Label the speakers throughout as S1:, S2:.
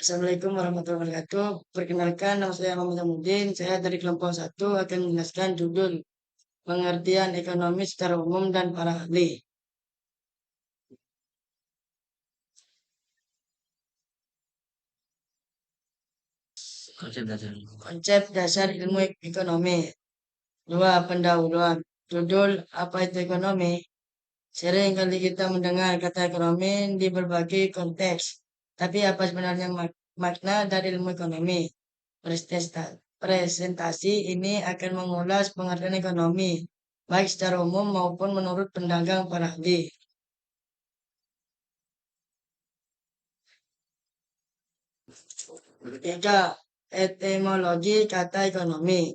S1: Assalamualaikum warahmatullahi wabarakatuh. Perkenalkan, nama saya Muhammad Zamudin. Saya dari kelompok 1 akan menjelaskan judul pengertian ekonomi secara umum dan para ahli. Konsep dasar ilmu ekonomi. 2. Pendahuluan. Judul apa itu ekonomi? Sering kali kita mendengar kata ekonomi di berbagai konteks. Tapi apa sebenarnya makna dari ilmu ekonomi? Presentasi ini akan mengulas pengertian ekonomi, baik secara umum maupun menurut pedagang para ahli. Tiga, etimologi kata ekonomi.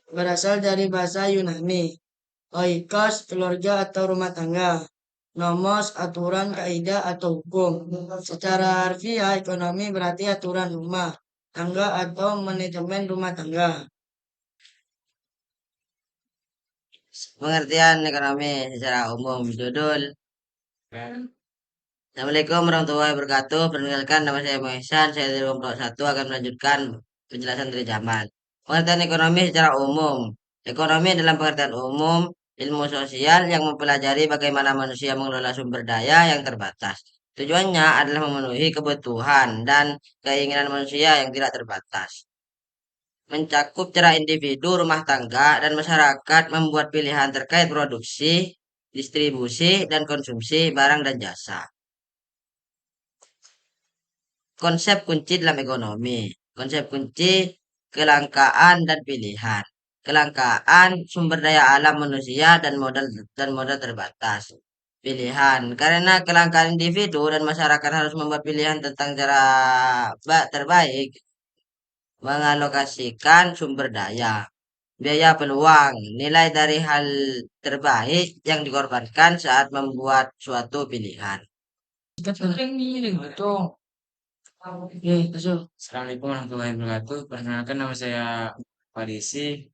S1: Berasal dari bahasa Yunani. Oikos, keluarga atau rumah tangga. Nomos, aturan, kaidah atau hukum. Secara harfiah, ekonomi berarti aturan rumah tangga atau manajemen rumah tangga.
S2: Pengertian ekonomi secara umum. Judul. Assalamualaikum warahmatullahi wabarakatuh. Perkenalkan, nama saya Mohsan. Saya dari kelompok 1 akan melanjutkan penjelasan dari Jamal. Pengertian ekonomi secara umum. Ekonomi dalam pengertian umum ilmu sosial yang mempelajari bagaimana manusia mengelola sumber daya yang terbatas. Tujuannya adalah memenuhi kebutuhan dan keinginan manusia yang tidak terbatas. Mencakup cara individu, rumah tangga, dan masyarakat membuat pilihan terkait produksi, distribusi, dan konsumsi barang dan jasa. Konsep kunci dalam ekonomi. Konsep kunci kelangkaan dan pilihan. Kelangkaan sumber daya alam manusia dan modal terbatas. Pilihan. Karena kelangkaan individu dan masyarakat harus membuat pilihan tentang cara terbaik mengalokasikan sumber daya. Biaya peluang, nilai dari hal terbaik yang dikorbankan saat membuat suatu pilihan.
S3: Assalamualaikum warahmatullahi wabarakatuh. Perkenalkan, nama saya Farisi.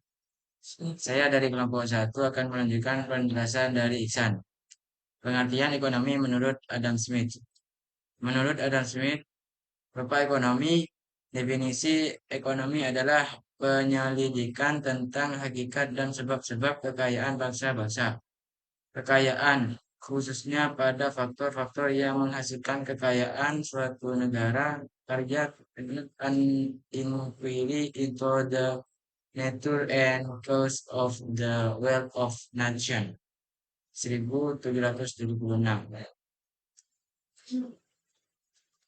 S3: Saya dari kelompok 1 akan melanjutkan penjelasan dari Iksan. Pengertian ekonomi menurut Adam Smith. Menurut Adam Smith, Bapak ekonomi, definisi ekonomi adalah penyelidikan tentang hakikat dan sebab-sebab kekayaan bangsa-bangsa. Kekayaan, khususnya pada faktor-faktor yang menghasilkan kekayaan suatu negara, target an inquiry into the nature and cause of the wealth of nation. 1776.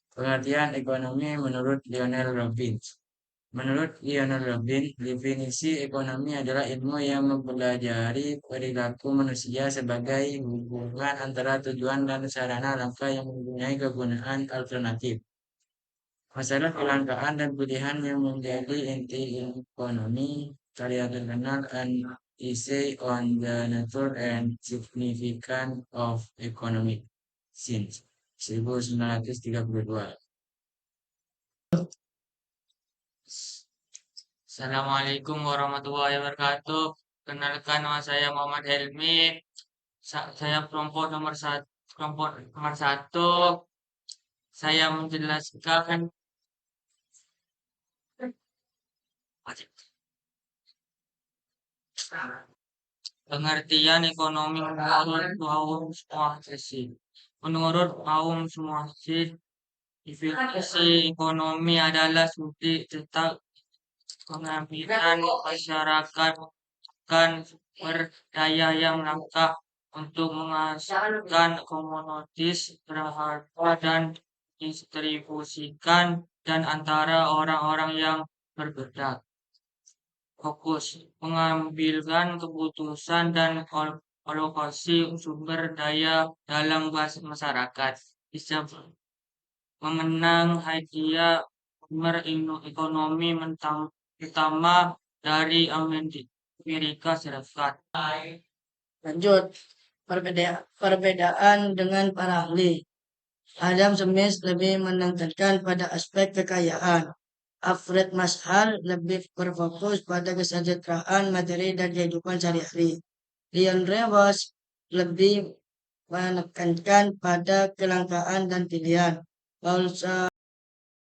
S3: Pengertian ekonomi menurut Lionel Robbins. Menurut Lionel Robbins, definisi ekonomi adalah ilmu yang mempelajari perilaku manusia sebagai hubungan antara tujuan dan sarana langkah yang mempunyai kegunaan alternatif. Masalah kelangkaan dan pilihan yang menjadi inti ilmu ekonomi, karya terkenal An Essay on the Nature and Significance of Economic Science, 1932.
S4: Assalamualaikum warahmatullahi wabarakatuh. Kenalkan, nama saya Muhammad Helmi. Saya kelompok nomor satu. Saya menjelaskan pengertian ekonomi menurut kaum Mu'tasim. Menurut kaum Mu'tasim, definisi ekonomi adalah studi tentang pengambilan masyarakat kan berdaya yang langka untuk menghasilkan komoditas berharga dan distribusikan dan antara orang-orang yang berbeda. Fokus mengambilkan keputusan dan alokasi sumber daya dalam masyarakat. Bisa memenang hadiah ekonomi utama dari Amerika Serikat.
S1: Lanjut, perbedaan dengan para ahli. Adam Smith lebih menekankan pada aspek kekayaan. Alfred Mashal lebih berfokus pada kesejahteraan materi dan kehidupan sehari-hari. Leon Rewos lebih menekankan pada kelangkaan dan pilihan. Paul